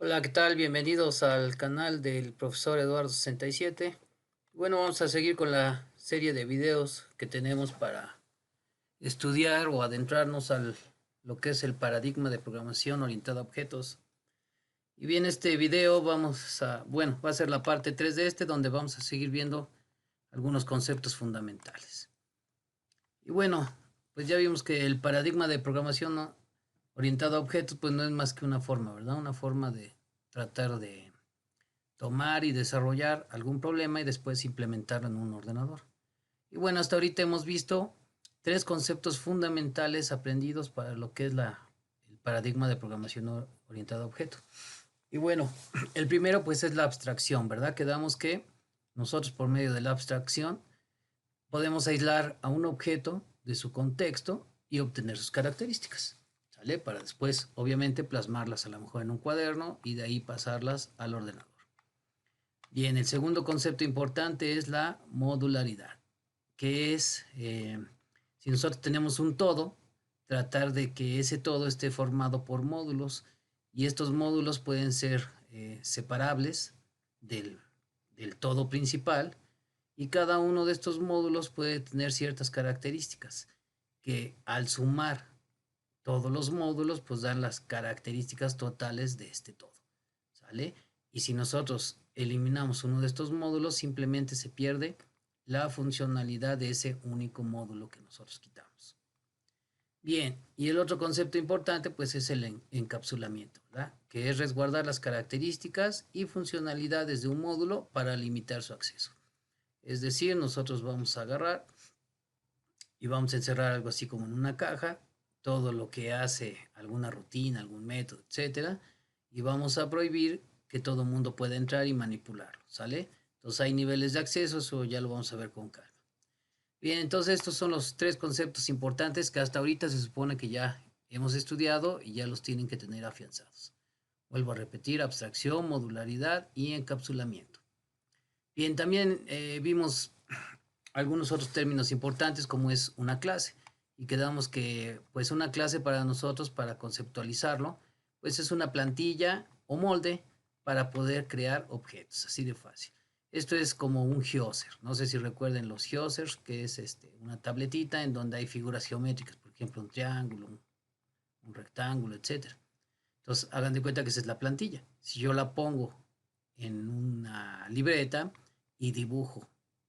Hola, ¿qué tal? Bienvenidos al canal del profesor Eduardo 67. Bueno, vamos a seguir con la serie de videos que tenemos para estudiar o adentrarnos al lo que es el paradigma de programación orientada a objetos. Y bien, este video va a ser la parte 3 de este, donde vamos a seguir viendo algunos conceptos fundamentales. Y bueno, pues ya vimos que el paradigma de programación orientado a objetos, pues no es más que una forma, ¿verdad? Una forma de tratar de tomar y desarrollar algún problema y después implementarlo en un ordenador. Y bueno, hasta ahorita hemos visto tres conceptos fundamentales aprendidos para lo que es el paradigma de programación orientada a objetos. Y bueno, el primero pues es la abstracción, ¿verdad? Quedamos que nosotros por medio de la abstracción podemos aislar a un objeto de su contexto y obtener sus características, ¿sale? Para después, obviamente, plasmarlas a lo mejor en un cuaderno y de ahí pasarlas al ordenador. Bien, el segundo concepto importante es la modularidad, que es, si nosotros tenemos un todo, tratar de que ese todo esté formado por módulos y estos módulos pueden ser separables del, del todo principal y cada uno de estos módulos puede tener ciertas características que al sumar todos los módulos pues dan las características totales de este todo, ¿sale? Y si nosotros eliminamos uno de estos módulos, simplemente se pierde la funcionalidad de ese único módulo que nosotros quitamos. Bien, y el otro concepto importante pues es el encapsulamiento, ¿verdad? Que es resguardar las características y funcionalidades de un módulo para limitar su acceso. Es decir, nosotros vamos a agarrar y vamos a encerrar algo así como en una caja, todo lo que hace alguna rutina, algún método, etcétera, y vamos a prohibir que todo el mundo pueda entrar y manipularlo, ¿sale? Entonces hay niveles de acceso, eso ya lo vamos a ver con calma. Bien, entonces estos son los tres conceptos importantes que hasta ahorita se supone que ya hemos estudiado y ya los tienen que tener afianzados. Vuelvo a repetir, abstracción, modularidad y encapsulamiento. Bien, también vimos algunos otros términos importantes como es una clase y quedamos que pues una clase para nosotros para conceptualizarlo pues es una plantilla o molde para poder crear objetos, así de fácil. Esto es como un geocer, no sé si recuerden los geocers, que es una tabletita en donde hay figuras geométricas, por ejemplo un triángulo, un rectángulo, etcétera. Entonces hagan de cuenta que esa es la plantilla. Si yo la pongo en una libreta y dibujo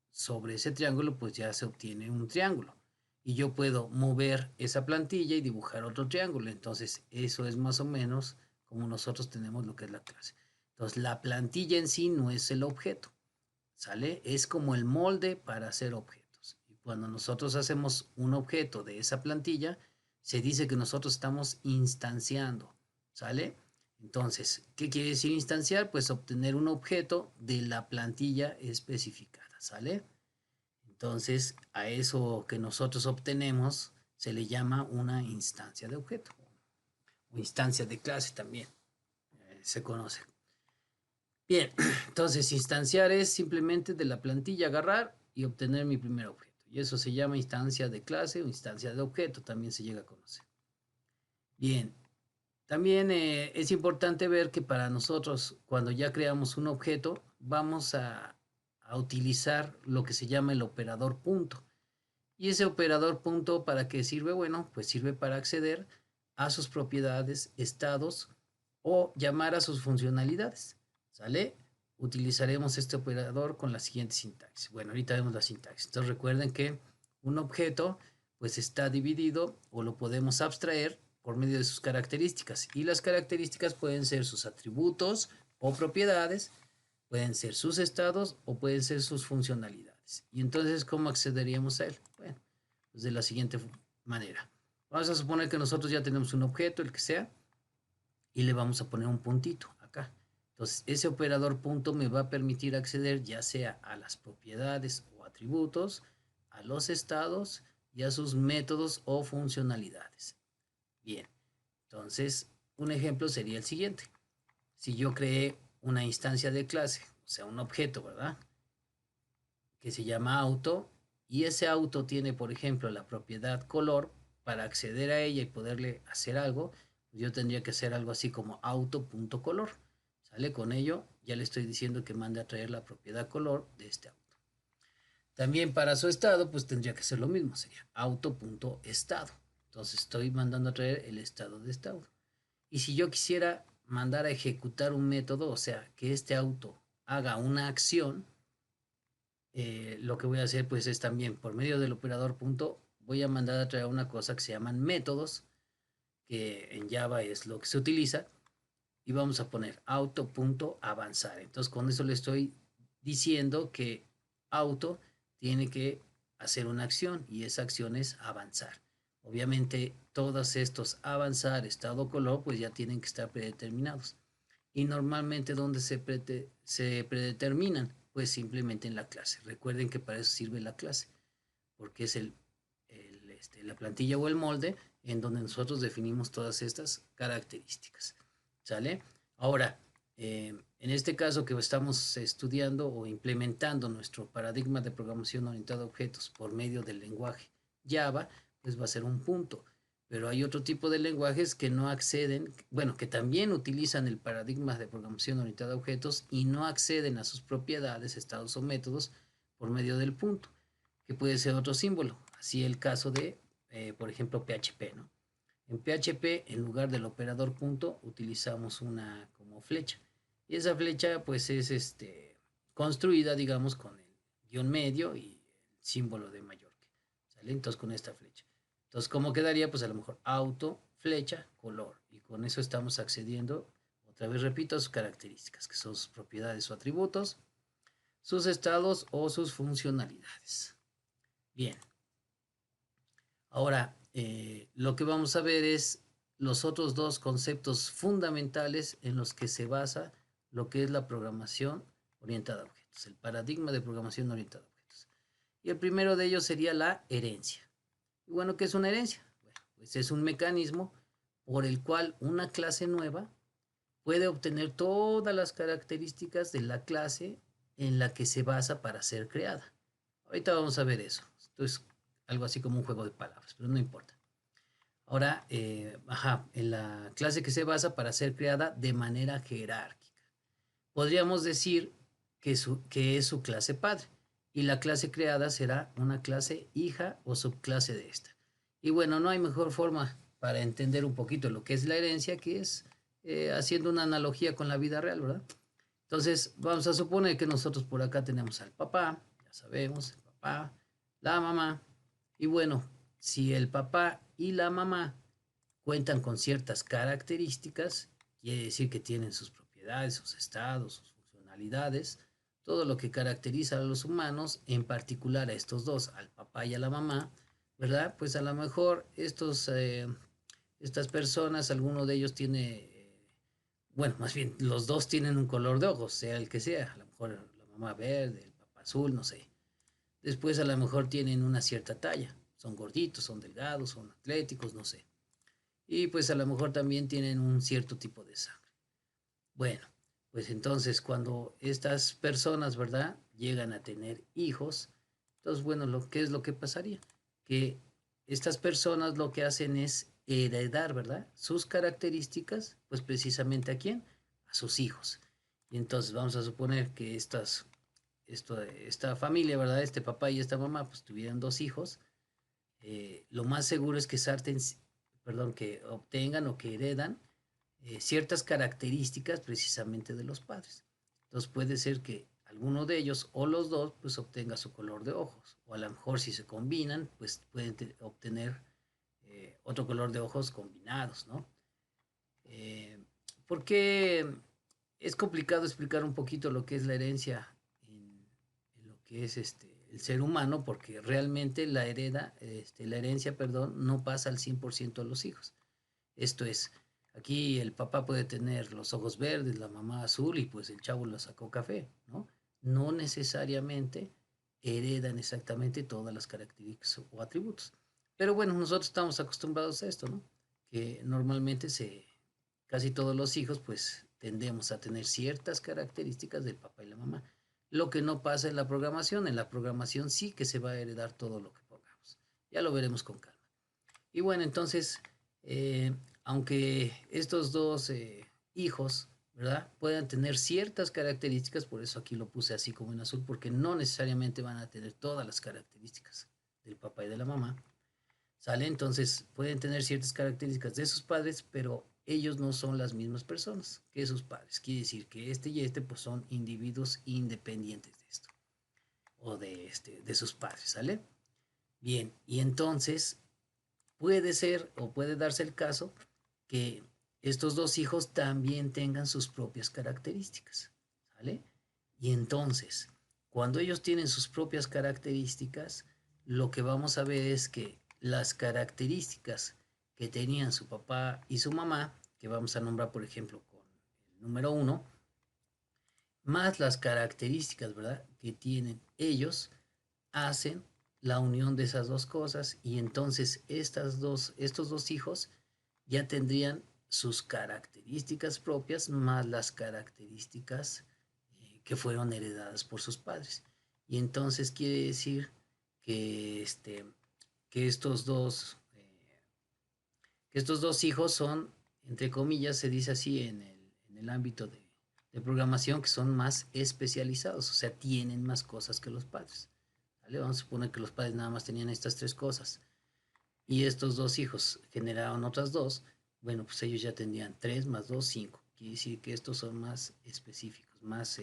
sobre ese triángulo, pues ya se obtiene un triángulo. Y yo puedo mover esa plantilla y dibujar otro triángulo. Entonces, eso es más o menos como nosotros tenemos lo que es la clase. Entonces, la plantilla en sí no es el objeto, ¿sale? Es como el molde para hacer objetos. Y cuando nosotros hacemos un objeto de esa plantilla, se dice que nosotros estamos instanciando, ¿sale? Entonces, ¿qué quiere decir instanciar? Pues obtener un objeto de la plantilla especificada, ¿sale? Entonces, a eso que nosotros obtenemos se le llama una instancia de objeto o instancia de clase también, se conoce. Bien, entonces instanciar es simplemente de la plantilla agarrar y obtener mi primer objeto. Y eso se llama instancia de clase o instancia de objeto, también se llega a conocer. Bien, también es importante ver que para nosotros, cuando ya creamos un objeto, vamos a utilizar lo que se llama el operador punto. Y ese operador punto, ¿para qué sirve? Bueno, pues sirve para acceder a sus propiedades, estados o llamar a sus funcionalidades. ¿Sale? Utilizaremos este operador con la siguiente sintaxis. Bueno, ahorita vemos la sintaxis. Entonces recuerden que un objeto pues está dividido o lo podemos abstraer por medio de sus características. Y las características pueden ser sus atributos o propiedades, pueden ser sus estados o pueden ser sus funcionalidades. Y entonces, ¿cómo accederíamos a él? Bueno, pues de la siguiente manera. Vamos a suponer que nosotros ya tenemos un objeto, el que sea, y le vamos a poner un puntito acá. Entonces, ese operador punto me va a permitir acceder ya sea a las propiedades o atributos, a los estados y a sus métodos o funcionalidades. Bien, entonces un ejemplo sería el siguiente. Si yo creé una instancia de clase, o sea, un objeto, ¿verdad? Que se llama auto y ese auto tiene, por ejemplo, la propiedad color. Para acceder a ella y poderle hacer algo, yo tendría que hacer algo así como auto.color. ¿Sale? Con ello ya le estoy diciendo que mande a traer la propiedad color de este auto. También para su estado, pues tendría que ser lo mismo, sería auto.estado. Entonces estoy mandando a traer el estado de este auto. Y si yo quisiera mandar a ejecutar un método, o sea, que este auto haga una acción, lo que voy a hacer pues es también por medio del operador punto, voy a mandar a traer una cosa que se llaman métodos, que en Java es lo que se utiliza, y vamos a poner auto.avanzar. Entonces con eso le estoy diciendo que auto tiene que hacer una acción y esa acción es avanzar. Obviamente todos estos avanzar, estado, color, pues ya tienen que estar predeterminados. Y normalmente ¿dónde se predeterminan? Pues simplemente en la clase. Recuerden que para eso sirve la clase, porque es la plantilla o el molde en donde nosotros definimos todas estas características. ¿Sale? Ahora, en este caso que estamos estudiando o implementando nuestro paradigma de programación orientada a objetos por medio del lenguaje Java, pues va a ser un punto. Pero hay otro tipo de lenguajes que no acceden, bueno, que también utilizan el paradigma de programación orientada a objetos y no acceden a sus propiedades, estados o métodos por medio del punto, que puede ser otro símbolo. Así el caso de, por ejemplo, PHP, ¿no? En PHP, en lugar del operador punto, utilizamos una como flecha. Y esa flecha, pues, es construida, digamos, con el guión medio y el símbolo de mayor que. ¿Sale? Entonces, con esta flecha. Entonces, ¿cómo quedaría? Pues a lo mejor auto, flecha, color. Y con eso estamos accediendo, otra vez repito, a sus características, que son sus propiedades o atributos, sus estados o sus funcionalidades. Bien. Ahora, lo que vamos a ver es los otros dos conceptos fundamentales en los que se basa lo que es la programación orientada a objetos, el paradigma de programación orientada a objetos. Y el primero de ellos sería la herencia. Y bueno, ¿qué es una herencia? Bueno, pues es un mecanismo por el cual una clase nueva puede obtener todas las características de la clase en la que se basa para ser creada. Ahorita vamos a ver eso. Esto es algo así como un juego de palabras, pero no importa. Ahora, en la clase que se basa para ser creada de manera jerárquica. Podríamos decir que es su clase padre y la clase creada será una clase hija o subclase de esta. Y bueno, no hay mejor forma para entender un poquito lo que es la herencia que es haciendo una analogía con la vida real, ¿verdad? Entonces, vamos a suponer que nosotros por acá tenemos al papá, ya sabemos, el papá, la mamá, y bueno, si el papá y la mamá cuentan con ciertas características, quiere decir que tienen sus propiedades, sus estados, sus funcionalidades, todo lo que caracteriza a los humanos, en particular a estos dos, al papá y a la mamá, ¿verdad? Pues a lo mejor estas personas, alguno de ellos tiene, bueno, más bien los dos tienen un color de ojos, sea el que sea, a lo mejor la mamá verde, el papá azul, no sé. Después a lo mejor tienen una cierta talla, son gorditos, son delgados, son atléticos, no sé. Y pues a lo mejor también tienen un cierto tipo de sangre. Bueno, pues entonces cuando estas personas, ¿verdad? Llegan a tener hijos, entonces bueno, ¿qué es lo que pasaría? Que estas personas lo que hacen es heredar, ¿verdad? Sus características, pues precisamente a quién? A sus hijos. Y entonces vamos a suponer que esta familia, ¿verdad? Este papá y esta mamá, pues tuvieran dos hijos. Lo más seguro es que que obtengan o que heredan ciertas características precisamente de los padres. Entonces puede ser que alguno de ellos o los dos pues obtenga su color de ojos, o a lo mejor si se combinan pues pueden obtener otro color de ojos combinados, ¿no? Porque es complicado explicar un poquito lo que es la herencia en lo que es el ser humano, porque realmente la herencia, perdón, no pasa al 100% a los hijos. Esto es, aquí el papá puede tener los ojos verdes, la mamá azul y pues el chavo lo sacó café, ¿no? No necesariamente heredan exactamente todas las características o atributos. Pero bueno, nosotros estamos acostumbrados a esto, ¿no? Que normalmente casi todos los hijos pues tendemos a tener ciertas características del papá y la mamá. Lo que no pasa en la programación sí que se va a heredar todo lo que pongamos. Ya lo veremos con calma. Y bueno, entonces, aunque estos dos hijos, ¿verdad? Puedan tener ciertas características, por eso aquí lo puse así como en azul, porque no necesariamente van a tener todas las características del papá y de la mamá, ¿sale? Entonces pueden tener ciertas características de sus padres, pero ellos no son las mismas personas que sus padres. Quiere decir que este y este pues son individuos independientes de esto, o de sus padres, ¿sale? Bien, y entonces puede ser o puede darse el caso que estos dos hijos también tengan sus propias características, ¿sale? Y entonces, cuando ellos tienen sus propias características, lo que vamos a ver es que las características que tenían su papá y su mamá, que vamos a nombrar por ejemplo con el número uno, más las características, ¿verdad?, que tienen ellos, hacen la unión de esas dos cosas y entonces estos dos hijos ya tendrían sus características propias más las características que fueron heredadas por sus padres. Y entonces quiere decir que, que, que estos dos hijos son, entre comillas, se dice así en el ámbito de programación, que son más especializados, o sea, tienen más cosas que los padres. ¿Vale? Vamos a suponer que los padres nada más tenían estas tres cosas y estos dos hijos generaron otras dos. Bueno, pues ellos ya tendrían 3 más 2, 5. Quiere decir que estos son más específicos, más,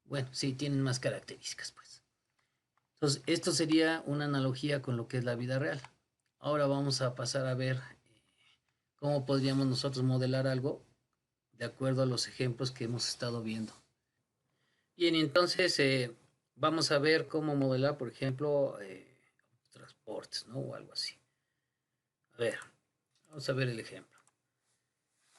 bueno, sí, tienen más características, pues. Entonces, esto sería una analogía con lo que es la vida real. Ahora vamos a pasar a ver cómo podríamos nosotros modelar algo de acuerdo a los ejemplos que hemos estado viendo. Bien, entonces vamos a ver cómo modelar, por ejemplo, transportes, ¿no? O algo así. A ver, vamos a ver el ejemplo.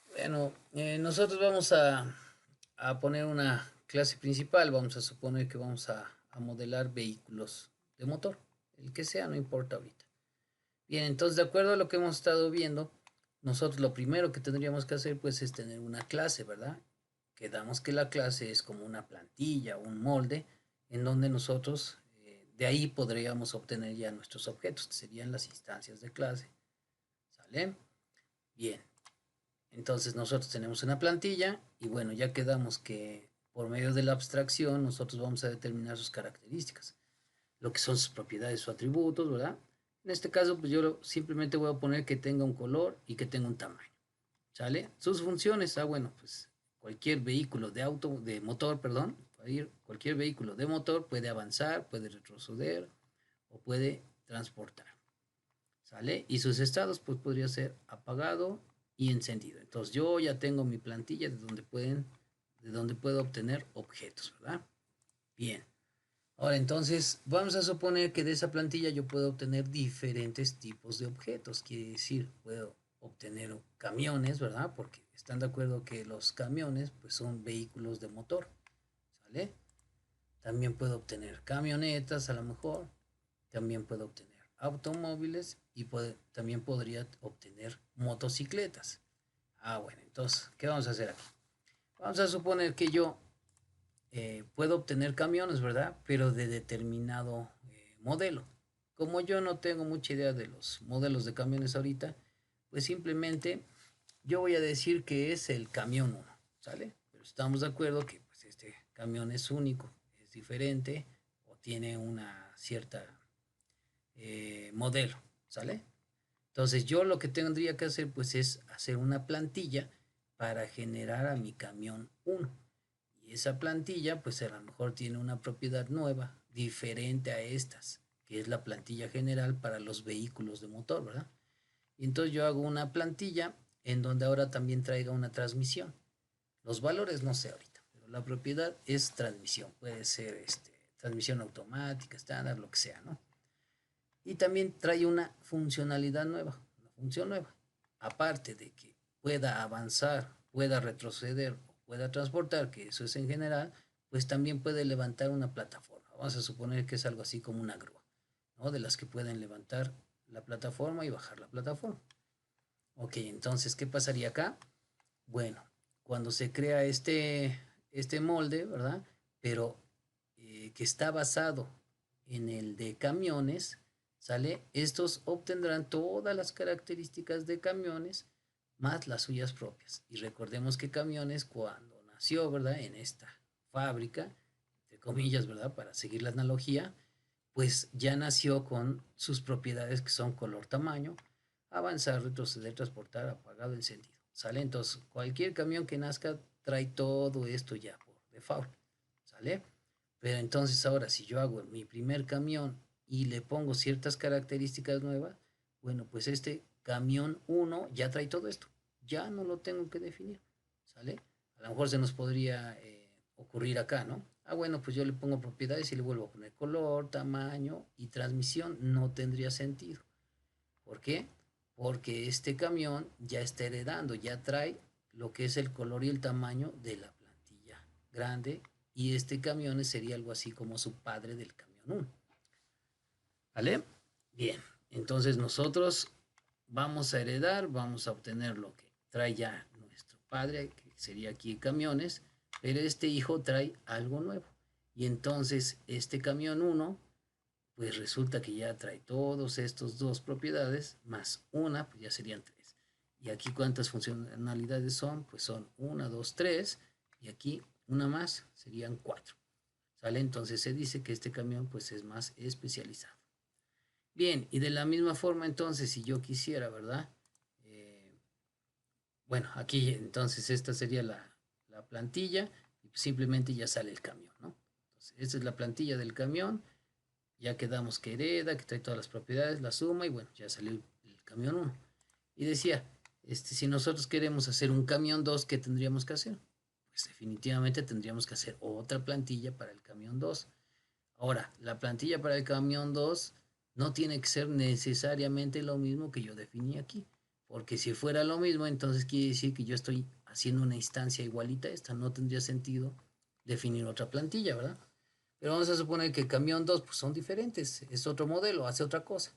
Bueno, nosotros vamos a poner una clase principal. Vamos a suponer que vamos a modelar vehículos de motor, el que sea, no importa ahorita. Bien, entonces de acuerdo a lo que hemos estado viendo, nosotros lo primero que tendríamos que hacer pues es tener una clase, ¿verdad? Quedamos que la clase es como una plantilla, un molde, en donde nosotros de ahí podríamos obtener ya nuestros objetos, que serían las instancias de clase. ¿Sale? Bien, entonces nosotros tenemos una plantilla y bueno, ya quedamos que por medio de la abstracción nosotros vamos a determinar sus características, lo que son sus propiedades o atributos, ¿verdad? En este caso, pues yo simplemente voy a poner que tenga un color y que tenga un tamaño, ¿sale? Sus funciones, bueno, pues cualquier vehículo de motor, perdón, cualquier vehículo de motor puede avanzar, puede retroceder o puede transportar, ¿sale? Y sus estados, pues podría ser apagado y encendido. Entonces yo ya tengo mi plantilla de donde puedo obtener objetos, ¿verdad? Bien. Ahora entonces vamos a suponer que de esa plantilla yo puedo obtener diferentes tipos de objetos. Quiere decir, puedo obtener camiones, ¿verdad? Porque están de acuerdo que los camiones pues son vehículos de motor, ¿sale? También puedo obtener camionetas a lo mejor, también puedo obtener automóviles y también podría obtener motocicletas. Bueno, entonces, ¿qué vamos a hacer aquí? Vamos a suponer que yo puedo obtener camiones, ¿verdad? Pero de determinado modelo. Como yo no tengo mucha idea de los modelos de camiones ahorita, pues simplemente yo voy a decir que es el camión 1, ¿sale? Pero estamos de acuerdo que pues, este camión es único, es diferente o tiene una cierta modelo, ¿sale? Entonces yo lo que tendría que hacer pues es hacer una plantilla para generar a mi camión 1. Y esa plantilla pues a lo mejor tiene una propiedad nueva, diferente a estas, que es la plantilla general para los vehículos de motor, ¿verdad? Y entonces yo hago una plantilla en donde ahora también traiga una transmisión. Los valores no sé ahorita, pero la propiedad es transmisión. Puede ser transmisión automática, estándar, lo que sea, ¿no? Y también trae una funcionalidad nueva, una función nueva. Aparte de que pueda avanzar, pueda retroceder o pueda transportar, que eso es en general, pues también puede levantar una plataforma. Vamos a suponer que es algo así como una grúa, ¿no? De las que pueden levantar la plataforma y bajar la plataforma. Ok, entonces, ¿qué pasaría acá? Bueno, cuando se crea este molde, ¿verdad? Pero que está basado en el de camiones, ¿sale? Estos obtendrán todas las características de camiones más las suyas propias. Y recordemos que Camiones, cuando nació, ¿verdad? En esta fábrica, entre comillas, ¿verdad? Para seguir la analogía, pues ya nació con sus propiedades que son color, tamaño, avanzar, retroceder, transportar, apagado, encendido. ¿Sale? Entonces, cualquier camión que nazca trae todo esto ya por default. ¿Sale? Pero entonces ahora, si yo hago mi primer camión y le pongo ciertas características nuevas, bueno, pues este camión 1 ya trae todo esto. Ya no lo tengo que definir. ¿Sale? A lo mejor se nos podría ocurrir acá, ¿no? Ah, bueno, pues yo le pongo propiedades y le vuelvo a poner color, tamaño y transmisión. No tendría sentido. ¿Por qué? Porque este camión ya está heredando, ya trae lo que es el color y el tamaño de la plantilla grande, y este camión sería algo así como su padre del camión 1. ¿Vale? Bien, entonces nosotros vamos a heredar, vamos a obtener lo que trae ya nuestro padre, que sería aquí camiones, pero este hijo trae algo nuevo. Y entonces este camión 1 pues resulta que ya trae todos estos dos propiedades más una, pues ya serían tres. Y aquí cuántas funcionalidades son, pues son una, dos, tres, y aquí una más, serían cuatro. ¿Sale? Entonces se dice que este camión pues es más especializado. Bien, y de la misma forma entonces si yo quisiera, ¿verdad? Eh, bueno, aquí entonces esta sería la plantilla y simplemente ya sale el camión, ¿no? Entonces, esta es la plantilla del camión. Ya quedamos que hereda, que trae todas las propiedades, la suma y bueno, ya salió el camión 1. Y decía, si nosotros queremos hacer un camión 2, ¿qué tendríamos que hacer? Pues definitivamente tendríamos que hacer otra plantilla para el camión 2. Ahora, la plantilla para el camión 2 no tiene que ser necesariamente lo mismo que yo definí aquí, porque si fuera lo mismo, entonces quiere decir que yo estoy haciendo una instancia igualita a esta, no tendría sentido definir otra plantilla, ¿verdad? Pero vamos a suponer que el camión 2 pues son diferentes, es otro modelo, hace otra cosa.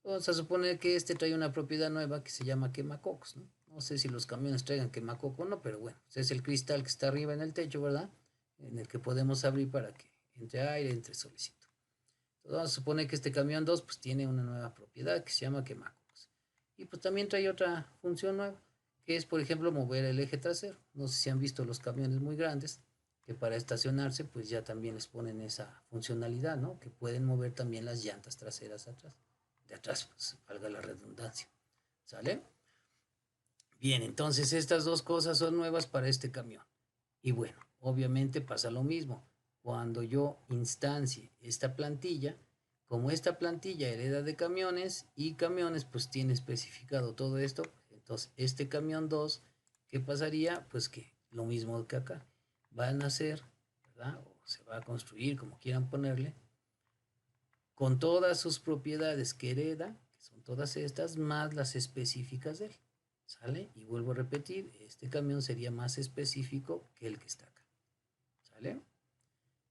Vamos a suponer que este trae una propiedad nueva que se llama quemacocos, ¿no? No sé si los camiones traigan quemacoco o no, pero bueno, es el cristal que está arriba en el techo, ¿verdad? En el que podemos abrir para que entre aire, entre solecito. Entonces vamos a suponer que este camión 2 pues tiene una nueva propiedad que se llama quemacocos. Y pues también trae otra función nueva, que es por ejemplo mover el eje trasero. No sé si han visto los camiones muy grandes, que para estacionarse pues ya también les ponen esa funcionalidad, ¿no? Que pueden mover también las llantas traseras atrás, de atrás, pues valga la redundancia. ¿Sale? Bien, entonces estas dos cosas son nuevas para este camión. Y bueno, obviamente pasa lo mismo. Cuando yo instancie esta plantilla, como esta plantilla hereda de camiones y camiones pues tiene especificado todo esto, entonces este camión 2, ¿qué pasaría? Pues que lo mismo que acá, van a nacer, ¿verdad? O se va a construir, como quieran ponerle, con todas sus propiedades que hereda, que son todas estas, más las específicas de él. ¿Sale? Y vuelvo a repetir, este camión sería más específico que el que está acá. ¿Sale?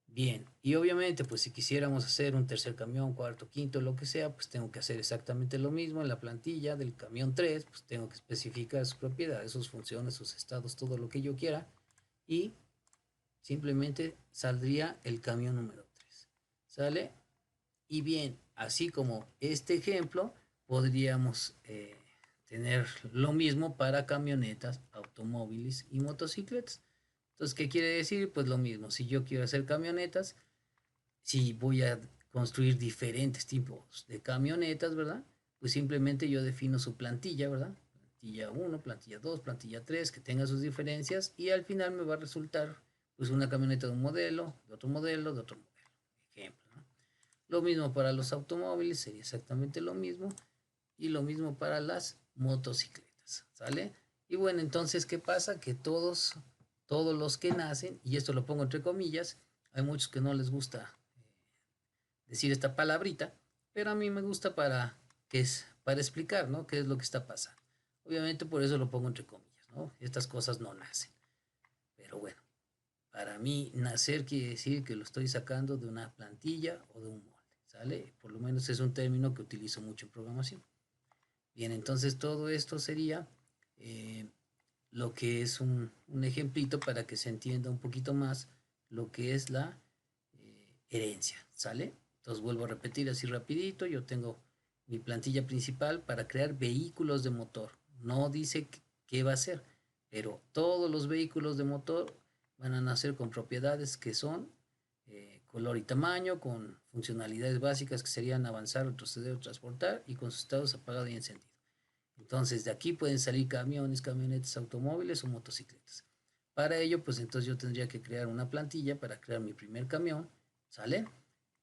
Bien, y obviamente pues si quisiéramos hacer un tercer camión, cuarto, quinto, lo que sea, pues tengo que hacer exactamente lo mismo en la plantilla del camión 3, pues tengo que especificar sus propiedades, sus funciones, sus estados, todo lo que yo quiera, y simplemente saldría el camión número 3. ¿Sale? Y bien, así como este ejemplo, podríamos tener lo mismo para camionetas, automóviles y motocicletas. Entonces, ¿qué quiere decir? Pues lo mismo, si yo quiero hacer camionetas, si voy a construir diferentes tipos de camionetas, ¿verdad? Pues simplemente yo defino su plantilla, ¿verdad? Plantilla 1, plantilla 2, plantilla 3, que tenga sus diferencias y al final me va a resultar pues una camioneta de un modelo, de otro modelo, de otro modelo. Ejemplo, ¿no? Lo mismo para los automóviles, sería exactamente lo mismo. Y lo mismo para las motocicletas, ¿sale? Y bueno, entonces, ¿qué pasa? Que todos los que nacen, y esto lo pongo entre comillas, hay muchos que no les gusta decir esta palabrita, pero a mí me gusta para explicar, ¿no? ¿Qué es lo que está pasando? Obviamente por eso lo pongo entre comillas, ¿no? Estas cosas no nacen. Pero bueno, para mí nacer quiere decir que lo estoy sacando de una plantilla o de un molde, ¿sale? Por lo menos es un término que utilizo mucho en programación. Bien, entonces todo esto sería eh, lo que es un ejemplito para que se entienda un poquito más lo que es la herencia, ¿sale? Entonces vuelvo a repetir así rapidito, yo tengo mi plantilla principal para crear vehículos de motor. No dice qué va a hacer. Pero todos los vehículos de motor van a nacer con propiedades que son color y tamaño, con funcionalidades básicas que serían avanzar, retroceder o transportar, y con sus estados apagado y encendido. Entonces de aquí pueden salir camiones, camionetas, automóviles o motocicletas. Para ello, pues entonces yo tendría que crear una plantilla para crear mi primer camión, ¿sale?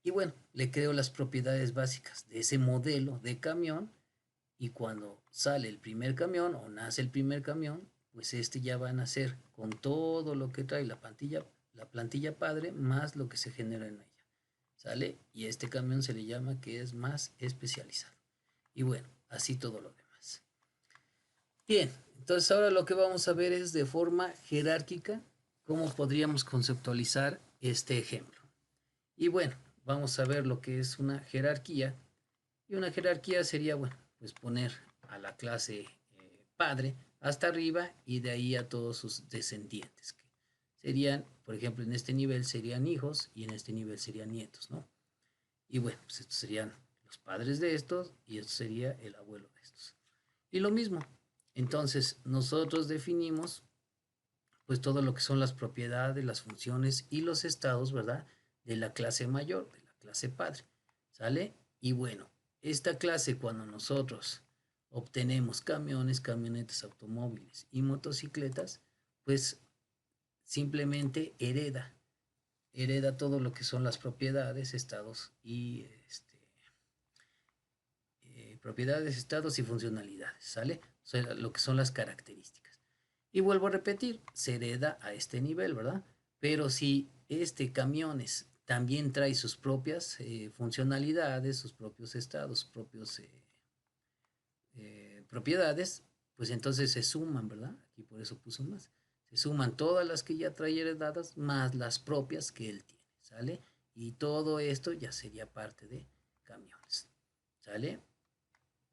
Y bueno, le creo las propiedades básicas de ese modelo de camión, y cuando sale el primer camión o nace el primer camión, pues este ya va a nacer con todo lo que trae la plantilla padre más lo que se genera en ella, ¿sale? Y este camión se le llama que es más especializado. Y bueno, así todo lo demás. Bien, entonces ahora lo que vamos a ver es de forma jerárquica cómo podríamos conceptualizar este ejemplo. Y bueno, vamos a ver lo que es una jerarquía. Y una jerarquía sería, bueno, pues poner a la clase padre hasta arriba y de ahí a todos sus descendientes, que serían, por ejemplo, en este nivel serían hijos y en este nivel serían nietos, ¿no? Y bueno, pues estos serían los padres de estos y esto sería el abuelo de estos. Y lo mismo, entonces nosotros definimos pues todo lo que son las propiedades, las funciones y los estados, ¿verdad? De la clase mayor, de la clase padre, ¿sale? Y bueno, esta clase cuando nosotros obtenemos camiones, camionetas, automóviles y motocicletas, pues simplemente hereda todo lo que son las propiedades, estados y propiedades, estados y funcionalidades, ¿sale? O sea, lo que son las características. Y vuelvo a repetir, se hereda a este nivel, ¿verdad? Pero si este camiones también trae sus propias funcionalidades, sus propios estados, sus propios propiedades, pues entonces se suman, ¿verdad? Aquí por eso puse más. Se suman todas las que ya trae heredadas más las propias que él tiene, ¿sale? Y todo esto ya sería parte de camiones, ¿sale?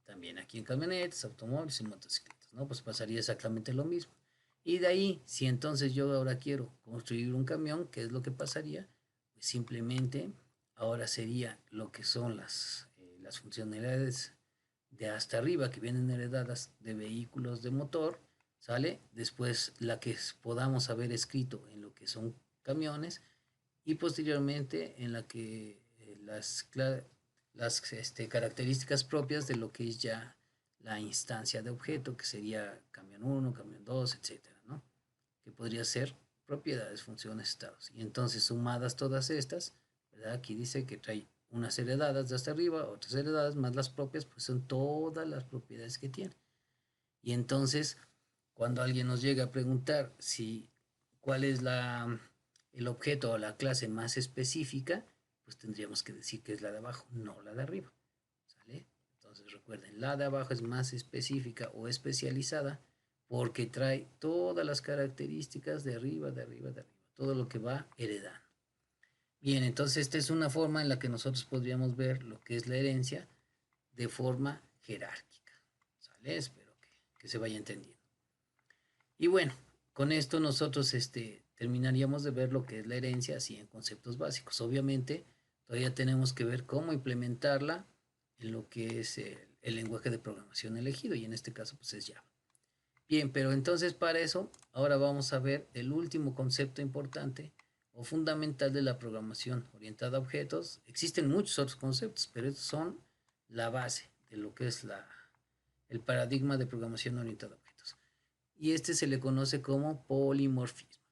También aquí en camionetas, automóviles y motocicletas, ¿no? Pues pasaría exactamente lo mismo. Y de ahí, si entonces yo ahora quiero construir un camión, ¿qué es lo que pasaría? Pues simplemente ahora sería lo que son las funcionalidades de hasta arriba que vienen heredadas de vehículos de motor, ¿sale? Después la que podamos haber escrito en lo que son camiones y posteriormente en la que las características propias de lo que es ya la instancia de objeto, que sería camión 1, camión 2, etcétera, ¿no? Que podría ser propiedades, funciones, estados. Y entonces sumadas todas estas, ¿verdad? Aquí dice que trae unas heredadas de hasta arriba, otras heredadas más las propias, pues son todas las propiedades que tiene. Y entonces, cuando alguien nos llega a preguntar si cuál es el objeto o la clase más específica, pues tendríamos que decir que es la de abajo, no la de arriba. ¿Sale? Entonces recuerden, la de abajo es más específica o especializada porque trae todas las características de arriba, de arriba, de arriba, todo lo que va heredando. Bien, entonces esta es una forma en la que nosotros podríamos ver lo que es la herencia de forma jerárquica. ¿Sale? Espero que se vaya entendiendo. Y bueno, con esto nosotros terminaríamos de ver lo que es la herencia así en conceptos básicos. Obviamente, todavía tenemos que ver cómo implementarla en lo que es el lenguaje de programación elegido, y en este caso pues es Java. Bien, pero entonces para eso ahora vamos a ver el último concepto importante o fundamental de la programación orientada a objetos. Existen muchos otros conceptos, pero estos son la base de lo que es el paradigma de programación orientada a objetos. Y este se le conoce como polimorfismo.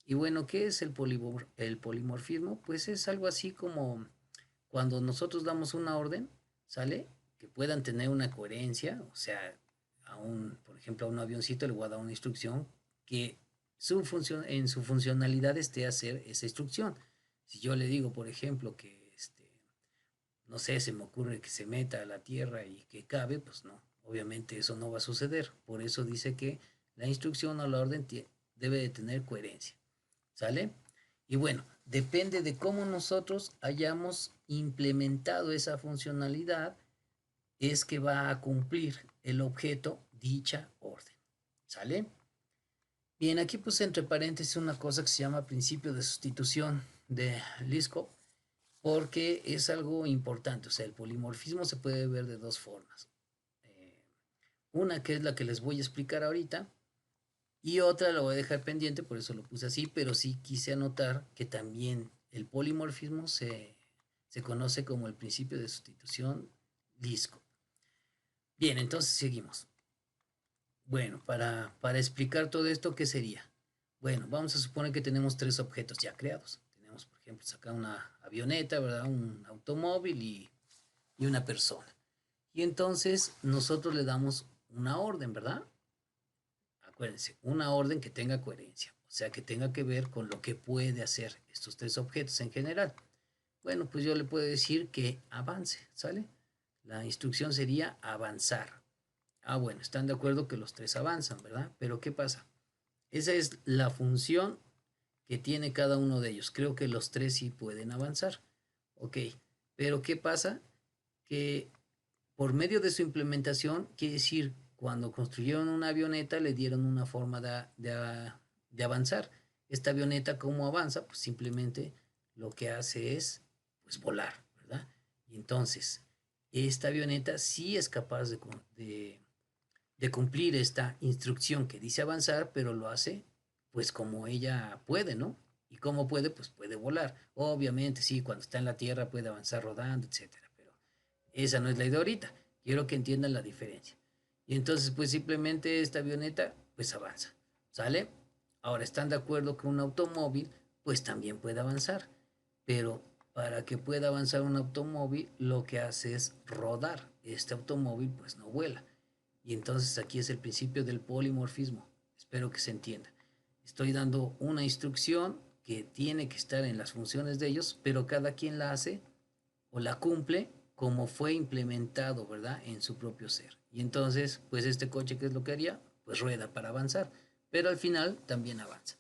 Y bueno, ¿qué es el polimorfismo? Pues es algo así como cuando nosotros damos una orden, ¿sale? Que puedan tener una coherencia, o sea, por ejemplo, a un avioncito le voy a dar una instrucción que en su funcionalidad esté hacer esa instrucción. Si yo le digo, por ejemplo, que no sé, se me ocurre que se meta a la tierra y que cabe, pues no, obviamente eso no va a suceder. Por eso dice que la instrucción o la orden debe de tener coherencia, ¿sale? Y bueno, depende de cómo nosotros hayamos implementado esa funcionalidad, es que va a cumplir el objeto dicha orden, ¿sale? Bien, aquí puse entre paréntesis una cosa que se llama principio de sustitución de Liskov, porque es algo importante. O sea, el polimorfismo se puede ver de dos formas. Una que es la que les voy a explicar ahorita, Y otra la voy a dejar pendiente, por eso lo puse así, pero sí quise anotar que también el polimorfismo se conoce como el principio de sustitución Liskov. Bien, entonces seguimos. Bueno, para explicar todo esto, ¿qué sería? Bueno, vamos a suponer que tenemos tres objetos ya creados. Tenemos, por ejemplo, acá una avioneta, ¿verdad? Un automóvil y una persona. Y entonces nosotros le damos una orden, ¿verdad? Acuérdense, una orden que tenga coherencia, o sea, que tenga que ver con lo que puede hacer estos tres objetos en general. Bueno, pues yo le puedo decir que avance, ¿sale? La instrucción sería avanzar. Ah, bueno, están de acuerdo que los tres avanzan, ¿verdad? Pero ¿qué pasa? Esa es la función que tiene cada uno de ellos. Creo que los tres sí pueden avanzar. Ok, pero ¿qué pasa? Que por medio de su implementación, quiere decir, cuando construyeron una avioneta le dieron una forma de avanzar. Esta avioneta, ¿cómo avanza? Pues simplemente lo que hace es pues volar, ¿verdad? Y entonces, esta avioneta sí es capaz de cumplir esta instrucción que dice avanzar, pero lo hace pues como ella puede, ¿no? ¿Y cómo puede? Pues puede volar. Obviamente, sí, cuando está en la tierra puede avanzar rodando, etcétera, pero esa no es la idea ahorita. Quiero que entiendan la diferencia. Y entonces, pues simplemente esta avioneta, pues avanza. ¿Sale? Ahora, ¿están de acuerdo que un automóvil, pues también puede avanzar? Pero para que pueda avanzar un automóvil, lo que hace es rodar. Este automóvil, pues no vuela. Y entonces aquí es el principio del polimorfismo. Espero que se entienda. Estoy dando una instrucción que tiene que estar en las funciones de ellos, pero cada quien la hace o la cumple como fue implementado, ¿verdad? En su propio ser. Y entonces, pues este coche, ¿qué es lo que haría? Pues rueda para avanzar, pero al final también avanza.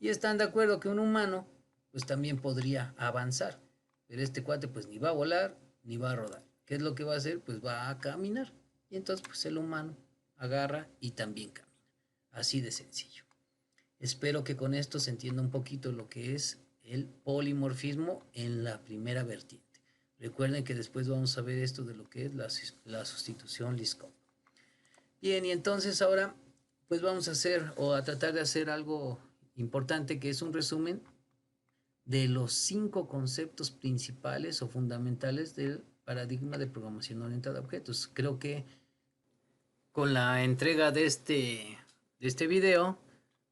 Y están de acuerdo que un humano, pues también podría avanzar, pero este cuate pues ni va a volar ni va a rodar. ¿Qué es lo que va a hacer? Pues va a caminar. Y entonces pues el humano agarra y también camina. Así de sencillo. Espero que con esto se entienda un poquito lo que es el polimorfismo en la primera vertiente. Recuerden que después vamos a ver esto de lo que es la sustitución Liskov. Bien, y entonces ahora pues vamos a hacer o a tratar de hacer algo importante que es un resumen de los 5 conceptos principales o fundamentales del paradigma de programación orientada a objetos. Creo que con la entrega de este video,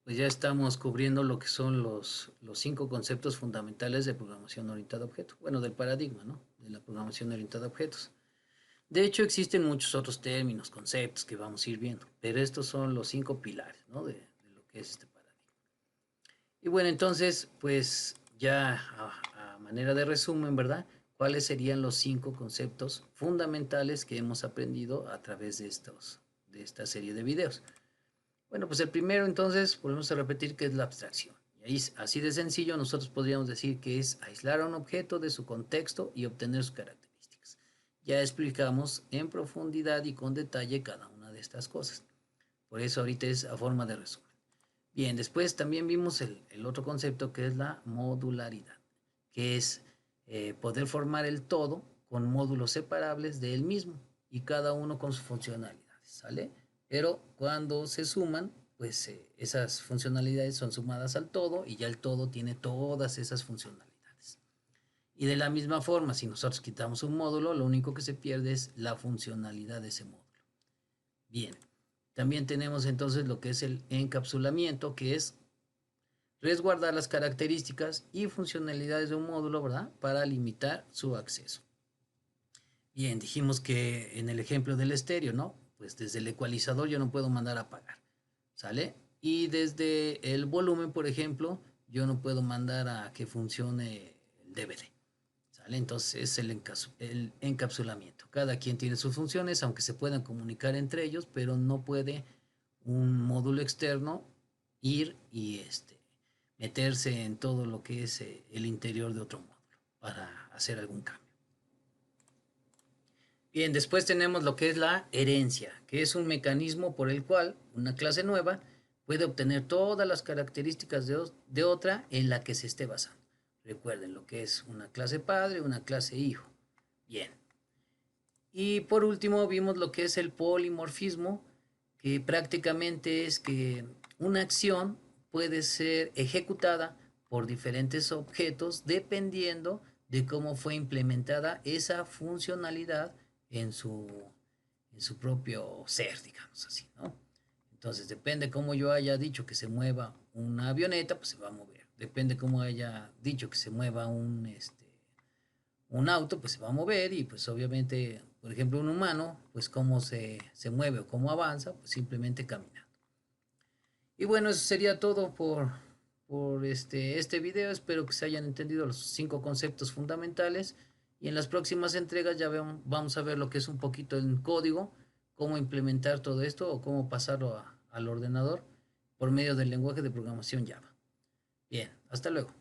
pues ya estamos cubriendo lo que son los 5 conceptos fundamentales de programación orientada a objetos. Bueno, del paradigma, ¿no? De la programación orientada a objetos. De hecho, existen muchos otros términos, conceptos que vamos a ir viendo, pero estos son los 5 pilares, ¿no? De lo que es este paradigma. Y bueno, entonces, pues ya a manera de resumen, ¿verdad? ¿Cuáles serían los 5 conceptos fundamentales que hemos aprendido a través de esta serie de videos? Bueno, pues el primero entonces, volvemos a repetir que es la abstracción. Y ahí, así de sencillo, nosotros podríamos decir que es aislar a un objeto de su contexto y obtener sus características. Ya explicamos en profundidad y con detalle cada una de estas cosas. Por eso ahorita es a forma de resumen. Bien, después también vimos el otro concepto que es la modularidad, que es poder formar el todo con módulos separables de él mismo y cada uno con sus funcionalidades, ¿sale? Pero cuando se suman, pues esas funcionalidades son sumadas al todo y ya el todo tiene todas esas funcionalidades. Y de la misma forma, si nosotros quitamos un módulo, lo único que se pierde es la funcionalidad de ese módulo. Bien, también tenemos entonces lo que es el encapsulamiento, que es resguardar las características y funcionalidades de un módulo, ¿verdad? Para limitar su acceso. Bien, dijimos que en el ejemplo del estéreo, ¿no? Pues desde el ecualizador yo no puedo mandar a apagar, ¿sale? Y desde el volumen, por ejemplo, yo no puedo mandar a que funcione el DVD, ¿sale? Entonces es el encapsulamiento. Cada quien tiene sus funciones, aunque se puedan comunicar entre ellos, pero no puede un módulo externo ir y meterse en todo lo que es el interior de otro módulo para hacer algún cambio. Bien, después tenemos lo que es la herencia, que es un mecanismo por el cual una clase nueva puede obtener todas las características de otra en la que se esté basando. Recuerden lo que es una clase padre, una clase hijo. Bien. Y por último vimos lo que es el polimorfismo, que prácticamente es que una acción puede ser ejecutada por diferentes objetos dependiendo de cómo fue implementada esa funcionalidad en su, en su propio ser, digamos así, ¿no? Entonces, depende cómo yo haya dicho que se mueva una avioneta, pues se va a mover. Depende cómo haya dicho que se mueva un auto, pues se va a mover y pues obviamente, por ejemplo, un humano, pues cómo se mueve o cómo avanza, pues simplemente caminando. Y bueno, eso sería todo por este video. Espero que se hayan entendido los 5 conceptos fundamentales. Y en las próximas entregas ya vamos a ver lo que es un poquito el código, cómo implementar todo esto o cómo pasarlo al ordenador por medio del lenguaje de programación Java. Bien, hasta luego.